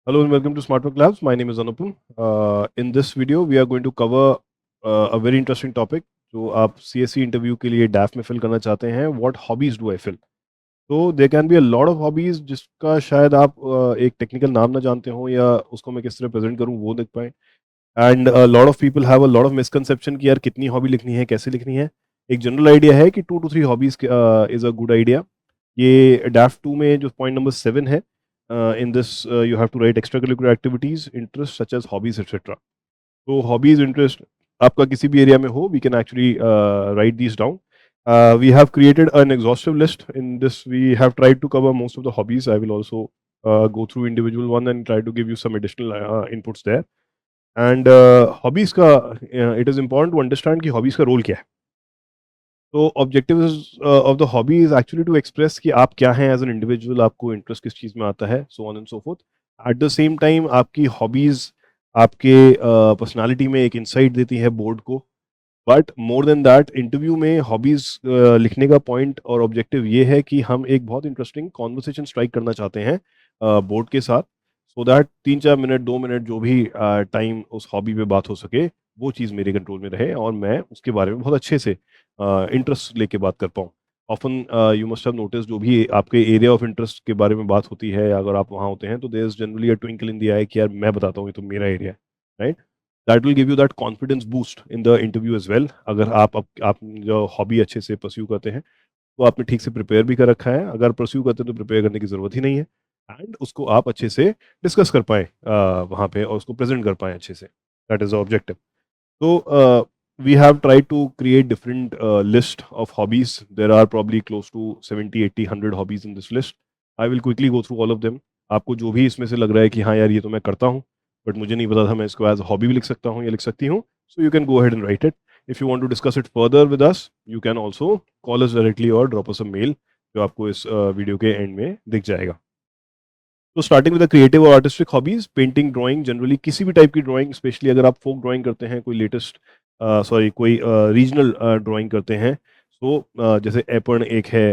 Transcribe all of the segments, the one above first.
Hello and welcome to SmartWork Labs. My name is Anupam. In this video, we are going to cover a very interesting topic. जो आप CSC interview के लिए डैफ में fill करना चाहते हैं, what hobbies do I fill? तो there can be a lot of hobbies जिसका शायद आप एक टेक्निकल नाम ना जानते हो या उसको मैं किस तरह प्रेजेंट करूं वो देख पाए. And lot of people have a lot of misconception कि यार कितनी हॉबी लिखनी है, कैसे लिखनी है. एक जनरल आइडिया है कि 2 to 3 hobbies is a good idea. ये डैफ 2 में जो पॉइंट नंबर 7 है, in this you have to write extracurricular activities, interests such as hobbies, etc. तो hobbies, interest आपका किसी भी एरिया में हो, we can actually write these down. We have created an exhaustive list. In this we have tried to cover most of the hobbies. I will also go through individual one and try to give you some additional inputs there. And hobbies का it is important to understand कि hobbies का role क्या है. तो objectives of the hobby is actually to express कि आप क्या हैं एज एन इंडिविजुअल, आपको इंटरेस्ट किस चीज़ में आता है, so on and so forth. At the same time आपकी हॉबीज आपके पर्सनालिटी में एक इंसाइट देती है बोर्ड को. But more than that, interview में हॉबीज लिखने का पॉइंट और ऑब्जेक्टिव ये है कि हम एक बहुत इंटरेस्टिंग कॉन्वर्सेशन स्ट्राइक करना चाहते हैं बोर्ड के साथ, सो दैट 3-4 मिनट 2 मिनट जो भी टाइम उस हॉबी पे बात हो सके, वो चीज़ मेरे कंट्रोल में रहे और मैं उसके बारे में बहुत अच्छे से इंटरेस्ट लेके बात कर पाऊँ. Often you must have notice, जो भी आपके एरिया ऑफ इंटरेस्ट के बारे में बात होती है, अगर आप वहाँ होते हैं तो there is generally a twinkle in the eye कि यार मैं बताता हूँ ये तो मेरा एरिया है, right. That will give you that confidence boost in the interview as well. अगर आप जो हॉबी अच्छे से परस्यू करते हैं तो आपने ठीक से प्रिपेयर भी कर रखा है. अगर परस्यू करते हैं तो प्रिपेयर करने की ज़रूरत ही नहीं है, एंड उसको आप अच्छे से डिस्कस कर पाएँ वहाँ पे और उसको प्रेजेंट कर पाएँ अच्छे से. That is the objective. So we have tried to create different list of hobbies. There are probably close to 70, 80, 100 hobbies in this list. I will quickly go through all of them. आपको जो भी इसमें से लग रहा है कि हाँ यार ये तो मैं करता हूँ, बट मुझे नहीं पता था मैं इसको एज हॉबी भी लिख सकता हूँ या लिख सकती हूँ, so you can go ahead and write it. If you want to discuss it further with us, you can also call us directly और ड्रॉप अस अ मेल, जो आपको इस वीडियो के एंड में दिख जाएगा. तो स्टार्टिंग विद द क्रिएटिव और artistic hobbies, painting, drawing, generally किसी भी टाइप की ड्राइंग, स्पेशली अगर आप फोक ड्राइंग करते हैं, कोई लेटेस्ट कोई रीजनल ड्राइंग करते हैं, तो जैसे एपर्ण एक है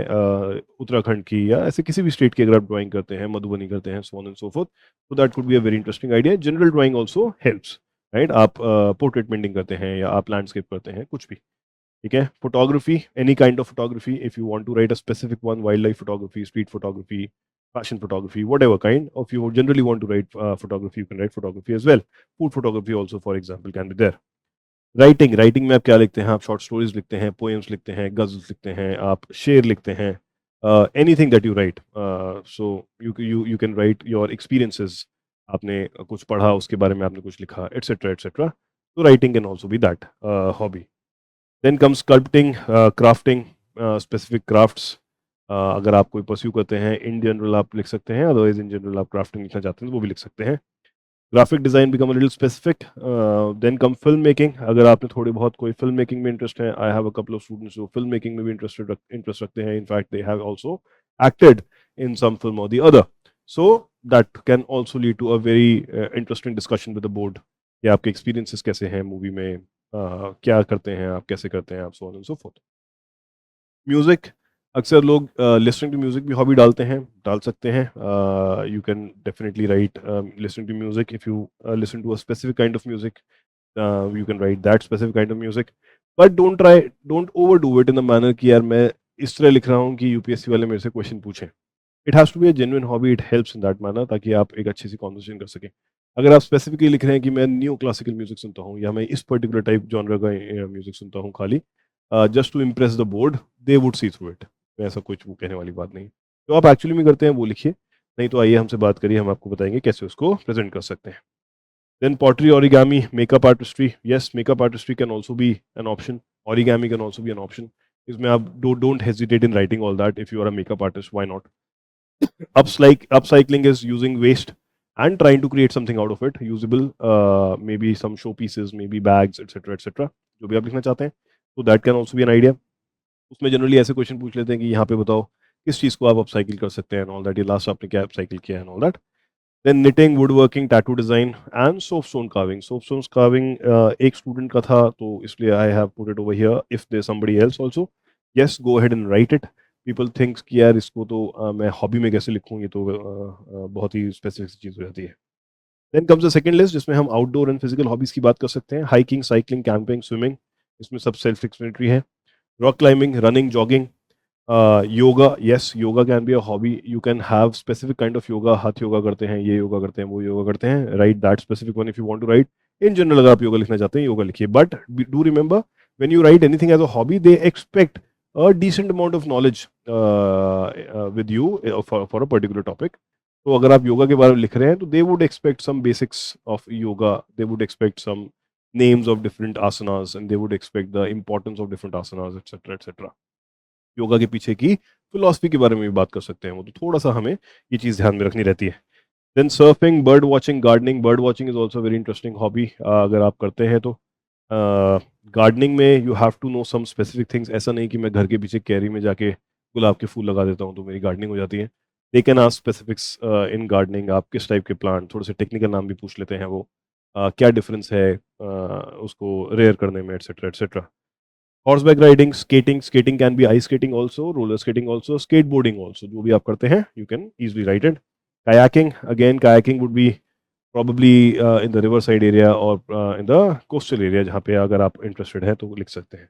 उत्तराखंड की, या ऐसे किसी भी स्टेट की अगर आप ड्राइंग करते हैं, मधुबनी करते हैं, so on and so forth, तो that could be a very interesting idea. General drawing also helps, right. आप पोर्ट्रेट पेंटिंग करते हैं या आप लैंडस्केप करते हैं, कुछ भी ठीक है. Photography, any kind of photography, if you want to write a specific one, wild life photography, street photography, fashion photography, whatever kind. If you generally want to write photography, you can write photography as well. Food photography also, for example, can be there. Writing में आप क्या लिखते हैं? आप short stories लिखते हैं, poems लिखते हैं, गज़ल्स लिखते हैं, आप शेर लिखते हैं, anything that you write. So you can write your experiences. आपने कुछ पढ़ा, उसके बारे में आपने कुछ लिखा, एटसेट्रा एटसेट्रा. तो writing can also be that hobby. Then come sculpting, crafting, specific crafts. अगर आप कोई परस्यू करते हैं, इन जनरल आप लिख सकते हैं, अदरवाइज इन जनरल आप क्राफ्टिंग लिखना चाहते हैं तो वो भी लिख सकते हैं. Graphic design become a little specific. Then come film making. अगर आपने थोड़ी बहुत कोई फिल्म मेकिंग में इंटरेस्ट है, I have a couple of students जो फिल्म मेकिंग में भी इंटरेस्ट रखते हैं. In fact they have also acted in some film और the other. So that can also lead to a very interesting discussion with the board कि आपके experiences कैसे हैं मूवी में, क्या करते हैं आप, कैसे करते हैं आप, so on and so forth. Music, अक्सर लोग लिसनिंग टू म्यूजिक भी हॉबी डालते हैं, डाल सकते हैं. You can definitely write listening to music. If you listen to a specific kind of music, you can write that specific kind of music. But don't overdo it in the manner कि यार मैं इस तरह लिख रहा हूँ कि UPSC वाले मेरे से क्वेश्चन पूछें. It has to be a genuine hobby. It helps in that manner, ताकि आप एक अच्छी सी कॉन्वर्सेशन कर सकें. अगर आप स्पेसिफिकली लिख रहे हैं कि मैं न्यू क्लासिकल म्यूजिक सुनता हूँ या मैं इस पर्टिकुलर टाइप जॉनर का म्यूजिक सुनता हूँ खाली, just to impress the board, they would see through it. ऐसा कुछ वो कहने वाली बात नहीं. जो आप एक्चुअली में करते हैं वो लिखिए. नहीं तो आइए हमसे बात करिए, हम आपको बताएंगे कैसे उसको प्रेजेंट कर सकते हैं. Then pottery, origami, makeup artistry. Yes, makeup artistry can also be an option. Origami can also be an option. इसमें आप don't hesitate in writing all that. If you are a makeup artist, why not. Upcycling is using waste and trying to create something out of it, usable, maybe some show pieces, maybe bags, etc., etc. जो भी आप लिखना चाहते हैं, तो that can also be an idea. उसमें generally ऐसे question पूछ लेते हैं कि यहाँ पे बताओ किस चीज़ को आप अपसाइकिल कर सकते हैं, एंड ऑल दैट. ये लास्ट आपने क्या अपसाइकिल किया है, and all that. Then knitting, wood working, tattoo design and soap stone carving. Soap stone carving एक स्टूडेंट का था, तो इसलिए I have put it over here. If there somebody else also, yes, go ahead and write it. People thinks कि यार इसको तो मैं हॉबी में कैसे लिखूँ, ये तो बहुत ही स्पेसिफिक चीज़ हो जाती है. Then comes the second list जिसमें हम आउटडोर एंड फिजिकल हॉबीज की बात कर सकते हैं. हाइकिंग, साइकिलिंग, कैंपिंग, स्विमिंग, इसमें सब सेल्फ एक्सप्लेनेटरी है. Rock climbing, running, jogging, yoga, yes, yoga can be a hobby. You can have specific kind of yoga. हाथ योगा करते हैं, ये योगा करते हैं, वो योगा करते हैं. Write that specific one if you want to write. In general, अगर आप योगा लिखना चाहते हैं, योगा लिखिए. But do remember, when you write anything as a hobby, they expect a decent amount of knowledge with you for a particular topic. तो अगर आप योगा के बारे में लिख रहे हैं, तो they would expect some basics of yoga. They would expect some names of different asanas, and they would expect the importance of different asanas, etc., etc. Yoga के पीछे की फिलॉसफी के बारे में भी बात कर सकते हैं वो, तो थोड़ा सा हमें ये चीज़ ध्यान में रखनी रहती है. Then surfing, bird watching, gardening. Bird watching is also very interesting hobby अगर आप करते हैं तो. गार्डनिंग में you have to know some specific things. ऐसा नहीं कि मैं घर के पीछे कैरी में जाके गुलाब के फूल लगा देता हूँ तो मेरी गार्डनिंग हो जाती है. They can ask specifics in gardening. आप किस टाइप के प्लांट, थोड़े से टेक्निकल नाम भी पूछ लेते हैं वो. क्या डिफरेंस है उसको रेयर करने में, etcetera etcetera. Horseback riding, skating. Skating can be ice skating also, roller skating also, skateboarding also. जो भी आप करते हैं, you can easily write it. Kayaking, again, kayaking would be probably in the riverside area or in the coastal area जहाँ पे अगर आप interested हैं तो लिख सकते हैं.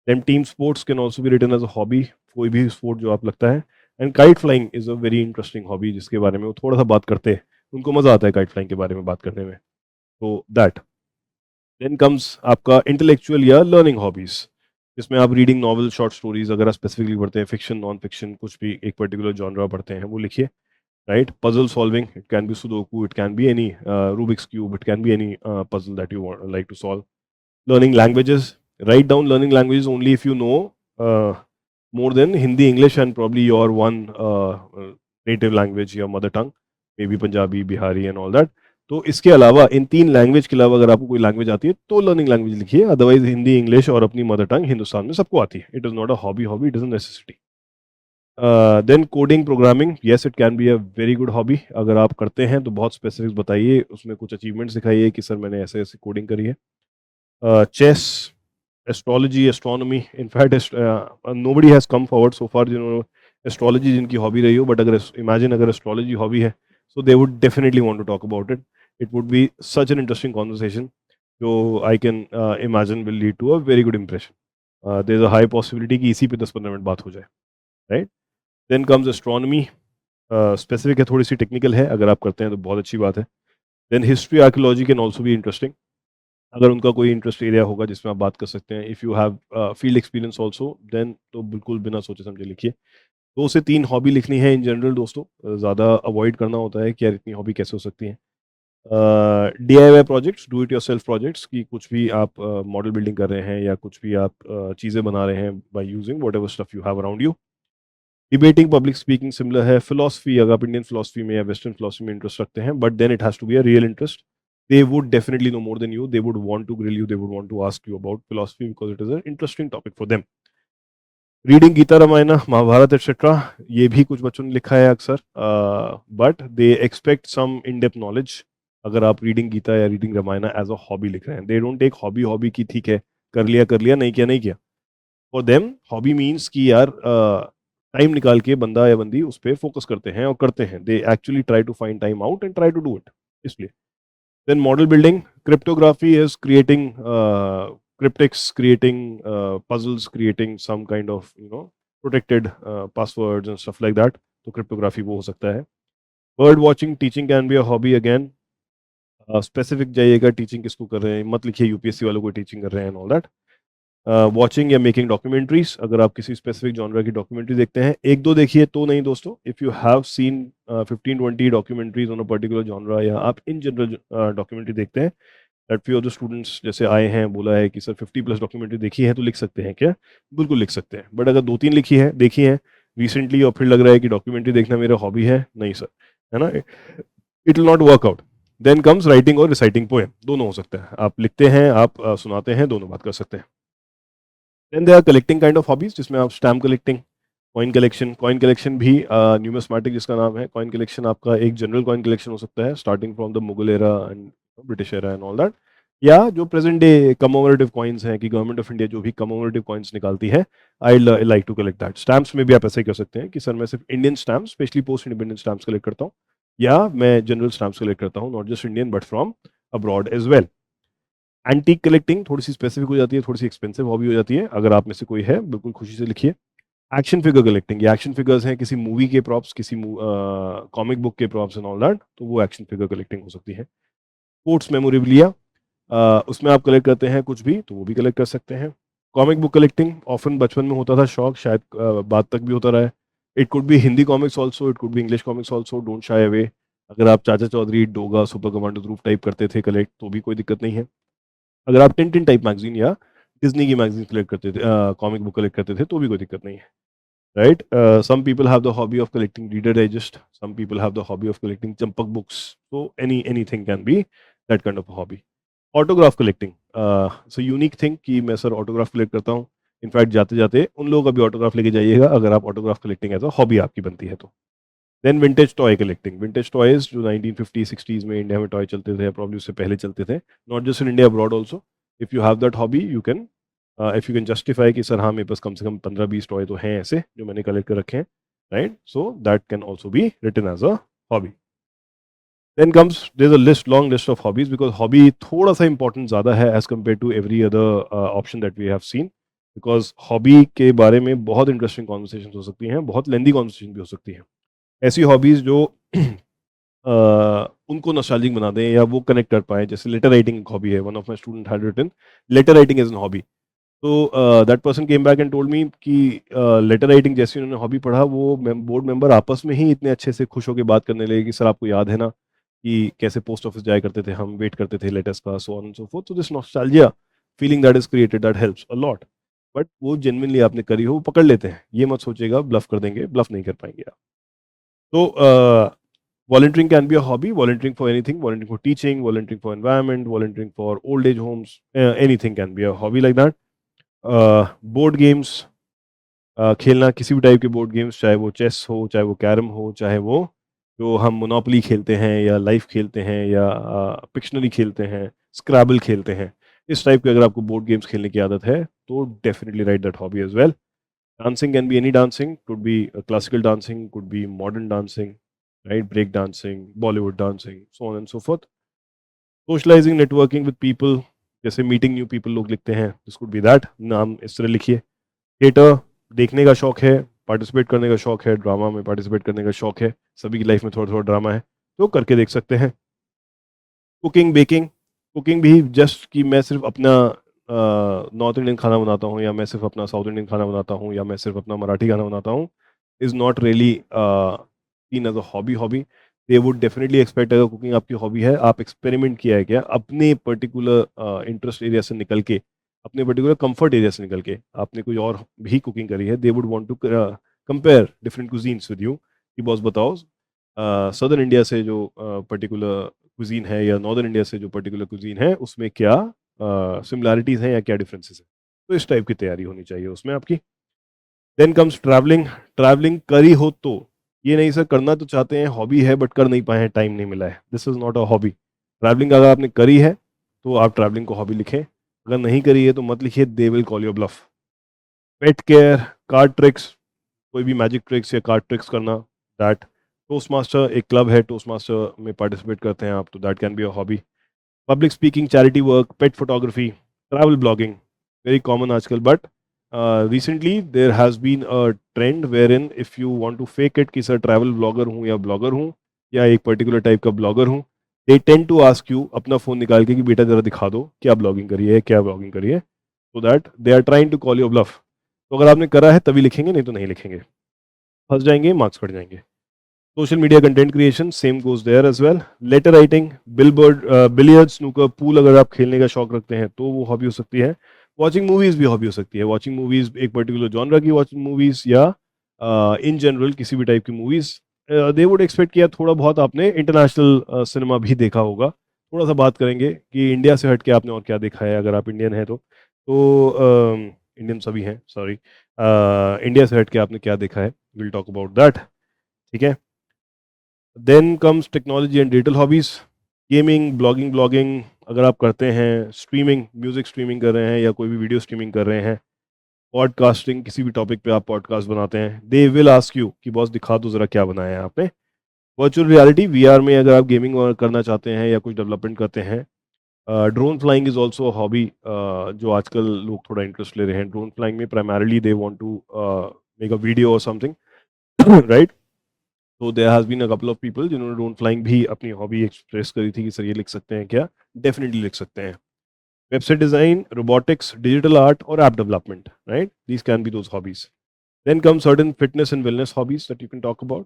Then team sports can also be written as a hobby. कोई भी sport जो आप लगता है. And kite flying is a very interesting hobby जिसके बारे में वो थोड़ा सा बात करते हैं. उनको मजा आता है kite flying के बारे में बात करने में. तो that. Then comes आपका intellectual या learning hobbies. जिसमें आप रीडिंग, नॉवल, शॉर्ट स्टोरीज, अगर आप स्पेसिफिकली पढ़ते हैं, फिक्शन, नॉन फिक्शन, कुछ भी एक पर्टिकुलर जॉनरा पढ़ते हैं वो लिखिए. Right. Puzzle solving, it can be sudoku, it can be any Rubik's cube, it can be any puzzle that you like to solve. Learning languages, write down learning languages only if you know more than Hindi, English, and probably your one native language, your mother tongue, maybe Punjabi, Bihari, and all that. तो इसके अलावा इन तीन language के अलावा अगर आपको कोई language आती है तो लर्निंग लैंग्वेज लिखिए. अदरवाइज हिंदी, इंग्लिश और अपनी मदर टंग हिंदुस्तान में सबको आती है. It is not a hobby. Hobby it is a necessity. Then coding, programming. Yes, it can be a very good hobby. अगर आप करते हैं तो बहुत स्पेसिफिक्स बताइए, उसमें कुछ अचीवमेंट्स दिखाइए कि सर मैंने ऐसे ऐसे कोडिंग करी है. Chess, astrology, astronomy. In fact nobody has come forward so far जिन्होंने एस्ट्रोलॉजी जिनकी हॉबी रही हो. बट अगर इमेजिन अगर एस्ट्रोलॉजी हॉबी है, so they would definitely want to talk about it. It would be such an interesting conversation. So I can imagine will lead to a very good impression. There's a high possibility कि इसी पे 10-15 minute बात हो जाए. Right? Then comes astronomy. Specific है, थोड़ी सी technical है. अगर आप करते हैं तो बहुत अच्छी बात है. Then history, archaeology can also be interesting. अगर उनका कोई इंटरेस्ट एरिया होगा जिसमें आप बात कर सकते हैं. If you have field experience also then तो बिल्कुल बिना सोचे समझे लिखिए. 2 से 3 हॉबी लिखनी है इन जनरल दोस्तों. ज़्यादा अवॉइड करना होता है कि यार इतनी हॉबी कैसे हो सकती है. DIY projects, do it yourself projects, की कुछ भी आप मॉडल बिल्डिंग कर रहे हैं या कुछ भी आप चीज़ें बना रहे हैं by using whatever stuff you have around you. Debating, public speaking similar है. फिलॉसफी, अगर आप इंडियन फिलॉसफी में या वेस्टर्न फिलॉसफी में इंटरेस्ट रखते हैं, but then it has to be a real interest. They would definitely know more than you. They would want to grill you. They would want to ask you about philosophy because it is an interesting topic for them. Reading Gita, Ramayana, Mahabharata etcetera. ये भी कुछ बच्चों ने लिखा है अक्सर. But they expect some in depth knowledge. अगर आप रीडिंग गीता या reading Ramayana as a hobby लिख रहे हैं, दे डोंट टेक हॉबी की ठीक है, कर लिया, नहीं किया नहीं किया. फॉर देम हॉबी मीन्स कि यार टाइम निकाल के बंदा या बंदी उस पर फोकस करते हैं और करते हैं. They actually try to find time out and try to do it. इसलिए then model building, cryptography is creating cryptics, creating puzzles, creating some kind of protected passwords and stuff like that. तो cryptography वो हो सकता है. bird watching, teaching can be a hobby again. Specific जाइएगा teaching किसको कर रहे हैं, मत लिखिए यूपीएससी वालों को टीचिंग कर रहे हैं ऑल दैट. वॉचिंग या मेकिंग डॉक्यूमेंट्रीज, अगर आप किसी स्पेसिफिक जॉनरा की डॉक्यूमेंट्री देखते हैं, एक दो देखिए तो नहीं दोस्तों. If you have seen 15-20 documentaries on a particular genre, या आप इन जनरल डॉक्यूमेंट्री देखते हैं, that few of the students जैसे आए हैं बोला है कि सर 50+ डॉक्यूमेंट्री देखी है तो लिख सकते हैं क्या. बिल्कुल लिख सकते हैं. बट अगर 2-3 देखी है रिसेंटली और फिर लग रहा है कि डॉक्यूमेंट्री देखना मेरा हॉबी है, नहीं सर, है ना, it will not work out. Then comes writing और रिसाइटिंग पोएम. दोनों हो सकता है, आप लिखते हैं, आप सुनाते हैं, दोनों बात कर सकते हैं. Then there are collecting kind of hobbies जिसमें आप स्टैम्प कलेक्टिंग, कॉइन कलेक्शन भी न्यूमिस्मेटिक जिसका नाम है. कॉइन कलेक्शन आपका एक जनरल कॉइन कलेक्शन हो सकता है starting from the Mughal era and British era and all that, या जो प्रेजेंट डे कमोमरेटिव कॉइन्स हैं कि गवर्नमेंट ऑफ इंडिया जो भी कमोमरेटिव कॉइन्स निकालती है, I like to collect that. Stamps में भी आप ऐसा ही कर सकते हैं कि सर मैं सिर्फ Indian stamps, specially post independence stamps collect करता हूँ. या मैं जनरल स्टैम्प्स कलेक्ट करता हूँ, not just Indian but from abroad as well. Antique collecting थोड़ी सी स्पेसिफिक हो जाती है, थोड़ी सी एक्सपेंसिव हॉबी हो जाती है, अगर आप में से कोई है बिल्कुल खुशी से लिखिए। एक्शन फिगर कलेक्टिंग, ये एक्शन फिगर्स हैं किसी मूवी के प्रॉप्स, किसी कॉमिक बुक के प्रॉप्स एंड ऑल दैट, तो वो एक्शन फिगर कलेक्टिंग हो सकती है। स्पोर्ट्स मेमोरेबिलिया, उसमें आप कलेक्ट करते हैं कुछ भी, तो वो भी कलेक्ट कर सकते हैं। कॉमिक बुक कलेक्टिंग ऑफन बचपन में होता था शौक, शायद बाद तक भी होता रहा है। It could be Hindi comics also, it could be English comics also, don't shy away. अगर आप चाचा चौधरी, डोगा, सुपर कमांडो ध्रुव टाइप करते थे कलेक्ट, तो भी कोई दिक्कत नहीं है। अगर आप टिन टाइप मैगजीन या डिज्नी की मैगजीन कलेक्ट करते थे, कॉमिक बुक कलेक्ट करते थे, तो भी कोई दिक्कत नहीं है, right. Some people have the hobby of collecting Reader Digest, some people have the hobby of collecting Champak books, so anything can be that kind of a hobby. Autograph collecting, so unique thing कि मैं sir autograph collect करता हूँ। In fact जाते जाते उन लोगों का भी ऑटोग्राफ लेके जाइएगा अगर आप autograph collecting as a hobby आपकी बनती है तो। Then vintage toy collecting, vintage toys जो 1950-60s में इंडिया में टॉय चलते थे, प्रॉब्लम उससे पहले चलते थे, not just in India, abroad also. If you have that hobby you can, if you can justify कि सर हाँ मेरे पास कम से कम 15-20 टॉय तो हैं ऐसे जो मैंने कलेक्ट कर रखे हैं, right, so that can also be written as a hobby. Then comes there's a long list of hobbies because hobby थोड़ा सा important ज़्यादा है as compared to every other option that we have seen, because hobby के बारे में बहुत interesting conversations हो सकती हैं, बहुत lengthy conversation भी हो सकती हैं। ऐसी hobbies जो उनको नॉस्टैल्जिक बना दें या वो कनेक्ट कर पाएँ, जैसे लेटर राइटिंग एक हॉबी है, one of my student had written letter writing as an hobby. तो that person came back and told me कि लेटर राइटिंग जैसे उन्होंने हॉबी पढ़ा, वो बोर्ड मेंबर आपस में ही इतने अच्छे से खुश होकर बात करने लगे कि सर आपको याद है ना कि कैसे पोस्ट ऑफिस जाया करते थे हम, वेट करते थे लेटर्स का, सो on and so fourth. So this nostalgia feeling that is created, that helps a lot. But वो जेन्युइनली आपने करी हो, वो पकड़ लेते हैं, ये मत सोचिएगा ब्लफ कर देंगे, ब्लफ नहीं कर पाएंगे आप। तो volunteering can be a hobby, volunteering for anything, volunteering for teaching, volunteering for environment, volunteering for old age homes, anything can be a hobby like that. Board games, खेलना किसी भी टाइप के बोर्ड गेम्स, चाहे वो chess हो, चाहे वो carrom हो, चाहे वो जो हम मोनोपोली खेलते हैं या लाइफ खेलते हैं या पिक्शनरी खेलते हैं, स्क्रैबल खेलते हैं, इस टाइप के अगर आपको बोर्ड गेम्स खेलने की आदत है तो definitely write that hobby as well. Dancing can be any dancing, could be classical dancing, could be modern dancing, right, break dancing, Bollywood dancing, so on and so forth. Socialising, networking with people, जैसे meeting new people लोग लिखते हैं, this could be that, नाम इस तरह लिखिए। Theatre देखने का शौक है, पार्टिसिपेट करने का शौक है, ड्रामा में पार्टिसिपेट करने का शौक है, सभी की लाइफ में थोड़ा थोड़ा ड्रामा है, तो करके देख सकते हैं। कुकिंग, बेकिंग, कुकिंग भी जस्ट कि मैं सिर्फ अपना नॉर्थ इंडियन खाना बनाता हूँ, या मैं सिर्फ अपना साउथ इंडियन खाना बनाता हूँ, या मैं सिर्फ अपना मराठी खाना बनाता हूँ, is not really seen as a hobby. They would definitely expect, अगर कुकिंग आपकी हॉबी है, आप एक्सपेरिमेंट किया है क्या अपने पर्टिकुलर इंटरेस्ट एरिया से निकल के, अपने पर्टिकुलर कंफर्ट एरिया से निकल के आपने कोई और भी कुकिंग करी है, they would want to compare different cuisines with you कि बॉस बताओ सदर्न इंडिया से जो पर्टिकुलर कुजीन है या नॉर्दर्न इंडिया से जो पर्टिकुलर कुजीन है उसमें क्या सिमिलैरिटीज हैं या क्या डिफरेंसेस हैं, तो इस टाइप की तैयारी होनी चाहिए उसमें आपकी। देन कम्स ट्रैवलिंग, ट्रैवलिंग करी हो तो, ये नहीं सर करना तो चाहते हैं, हॉबी है बट कर नहीं पाए हैं, टाइम नहीं मिला है, this is not a hobby. Travelling अगर आपने करी है तो आप ट्रैवलिंग को हॉबी लिखें, अगर नहीं करी है तो मत लिखिए, they will call you bluff. Pet care, card tricks, कोई भी मैजिक ट्रिक्स या कार्ड ट्रिक्स करना, दैट। टोस्ट मास्टर एक क्लब है, टोस्ट मास्टर में पार्टिसिपेट करते हैं आप, तो that can be a hobby. Public speaking, charity work, pet photography, travel blogging, very common आजकल, but recently there has been a trend where in if you want to fake it कि sir travel blogger हूँ या blogger हूँ या एक particular type का blogger हूँ, they tend to ask you अपना फ़ोन निकाल के कि बेटा ज़रा दिखा दो क्या ब्लॉगिंग करी है, क्या ब्लॉगिंग करी है, so that they are trying to call you bluff. तो अगर आपने करा है तभी लिखेंगे, नहीं तो नहीं लिखेंगे, फंस जाएंगे, मार्क्स कट जाएंगे। Social media content creation, same goes there as well. Letter writing, billiard, snooker, pool अगर आप खेलने का शौक रखते हैं तो वो हॉबी हो सकती है। वॉचिंग मूवीज भी हॉबी हो सकती है, वॉचिंग मूवीज एक पर्टिकुलर जॉनरा की वॉचिंग मूवीज या इन जनरल किसी भी टाइप की मूवीज। दे वुड एक्सपेक्ट किया थोड़ा बहुत आपने इंटरनेशनल सिनेमा भी देखा होगा, थोड़ा सा बात करेंगे कि इंडिया से हट के आपने और क्या देखा है, अगर आप इंडियन हैं तो इंडियन सभी हैं सॉरी, इंडिया से हट के आपने क्या देखा है, विल टॉक अबाउट दैट, ठीक है। Then comes technology and digital hobbies, gaming, blogging अगर आप करते हैं, स्ट्रीमिंग, म्यूजिक स्ट्रीमिंग कर रहे हैं या कोई भी वीडियो स्ट्रीमिंग कर रहे हैं, पॉडकास्टिंग, किसी भी टॉपिक पे आप पॉडकास्ट बनाते हैं, दे विल आस्क यू कि बॉस दिखा दो जरा क्या बनाया है आपने, वर्चुअल रियलिटी वीआर में अगर आप गेमिंग करना चाहते हैं या कुछ डेवलपमेंट करते हैं, drone flying is also hobby जो आजकल लोग थोड़ा इंटरेस्ट ले रहे हैं ड्रोन फ्लाइंग में, primarily they want to make a video और समथिंग, राइट? तो there has been a couple of people जिन्होंने ड्रोन फ्लाइंग भी अपनी हॉबी एक्सप्रेस करी थी कि सर ये लिख सकते हैं क्या? डेफिनेटली लिख सकते हैं। Website design, robotics, digital art और app development, right? These can be those hobbies. Then come certain fitness and wellness hobbies that you can talk about,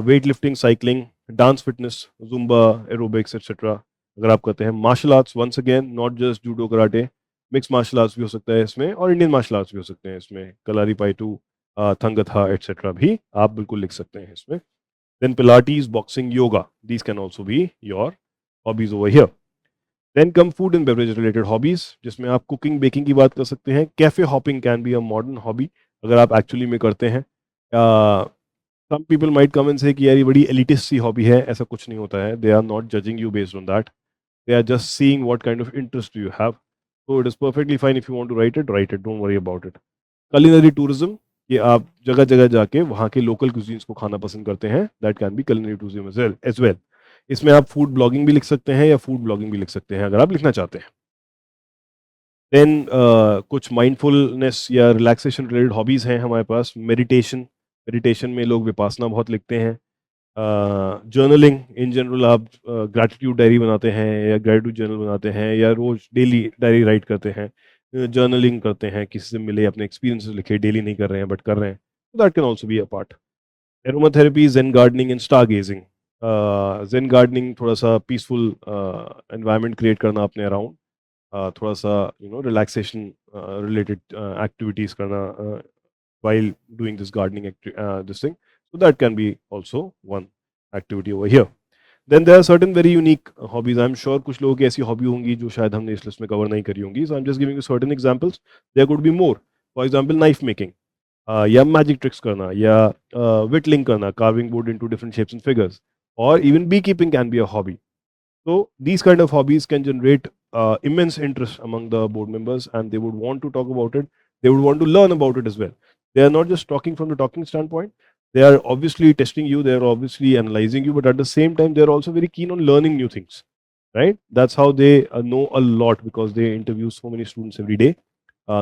weight lifting, cycling, dance fitness, Zumba, aerobics etcetera. अगर आप करते हैं martial arts, once again not just judo karate, mix martial arts भी हो सकता है इसमें और इंडियन मार्शल आर्ट्स भी हो सकते हैं इसमें, कलारी पाइटू, थंगथा एक्सेट्रा भी आप बिल्कुल लिख सकते हैं इसमें। Then Pilates, boxing, yoga, these can also be your hobbies over here. Then come food and beverage related hobbies, जिसमें आप कुकिंग बेकिंग की बात कर सकते हैं। Cafe hopping can be a modern hobby अगर आप एक्चुअली में करते हैं। Some people might come and say कि यार ये बड़ी एलिटिस्ट सी हॉबी है, ऐसा कुछ नहीं होता है। They are not judging you based on that, they are just seeing what kind of interest you have. So it is perfectly fine if you want to write it, don't worry about it. culinary tourism, ये आप जगह जगह जाके वहाँ के local cuisines को खाना पसंद करते हैं, that can B culinary tourism as well। इसमें आप फूड ब्लॉगिंग भी लिख सकते हैं या फूड ब्लॉगिंग भी लिख सकते हैं अगर आप लिखना चाहते हैं। देन कुछ माइंडफुलनेस या रिलैक्सेशन रिलेटेड हॉबीज हैं हमारे पास। मेडिटेशन, मेडिटेशन में लोग विपासना बहुत लिखते हैं। जर्नलिंग इन जनरल, आप ग्रैटिट्यूड डायरी बनाते हैं या ग्रैटिट्यूड जर्नल बनाते हैं या रोज डेली डायरी राइट करते हैं, जर्नलिंग करते हैं, किसी से मिले अपने एक्सपीरियंसेस लिखे, डेली नहीं कर रहे हैं बट कर रहे हैं, that can also be a part. Aromatherapy, zen gardening and star gazing. Zen gardening थोड़ा सा पीसफुल एनवायरनमेंट क्रिएट करना अपने अराउंड, थोड़ा सा रिलैक्सेशन रिलेटेड एक्टिविटीज करना while doing this gardening this thing, so that can be also one activity over here. Then there are certain very unique hobbies. I'm sure कुछ लोगों की ऐसी hobby होंगी जो शायद हमने इस लिस्ट में कवर नहीं करी होंगी, so I'm just giving you certain examples. There could be more. For example, knife making, या मैजिक ट्रिक्स करना या whittling करना, carving wood into different shapes and figures, or even beekeeping can be a hobby. So these kind of hobbies can generate immense interest among the board members, and they would want to talk about it. They would want to learn about it as well. They are not just talking from the talking standpoint. They are obviously testing you. They are obviously analyzing you, but at the same time, they are also very keen on learning new things. Right? That's how they know a lot because they interview so many students every day,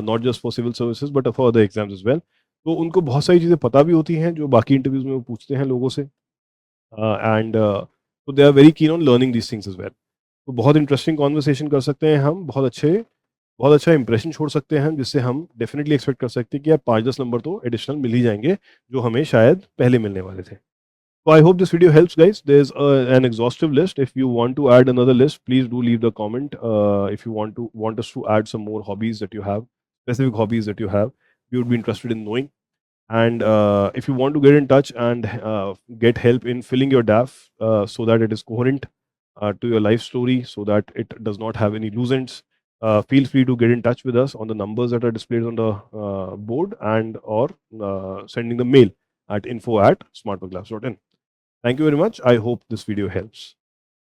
not just for civil services but for other exams as well. तो उनको बहुत सारी चीज़ें पता भी होती हैं जो बाकी इंटरव्यूज में वो पूछते हैं लोगों से, एंड तो they are very keen on learning these things as well. तो बहुत इंटरेस्टिंग कॉन्वर्सेशन कर सकते हैं हम, बहुत अच्छा इंप्रेशन छोड़ सकते हैं, जिससे हम डेफिनेटली एक्सपेक्ट कर सकते हैं कि यार 5-10 नंबर तो एडिशनल मिल ही जाएंगे जो हमें शायद पहले मिलने वाले थे। So I hope this video helps, guys. There's an exhaustive list. If you want to add another list, please do leave the comment. If you want us to add some more hobbies that you have, specific hobbies that you have, we would be interested in knowing. And if you want to get in touch and get help in filling your DAF so that it is coherent to your life story, so that it does not have any loose ends, feel free to get in touch with us on the numbers that are displayed on the board and or sending the mail at info@smartworkglass.in. Thank you very much. I hope this video helps.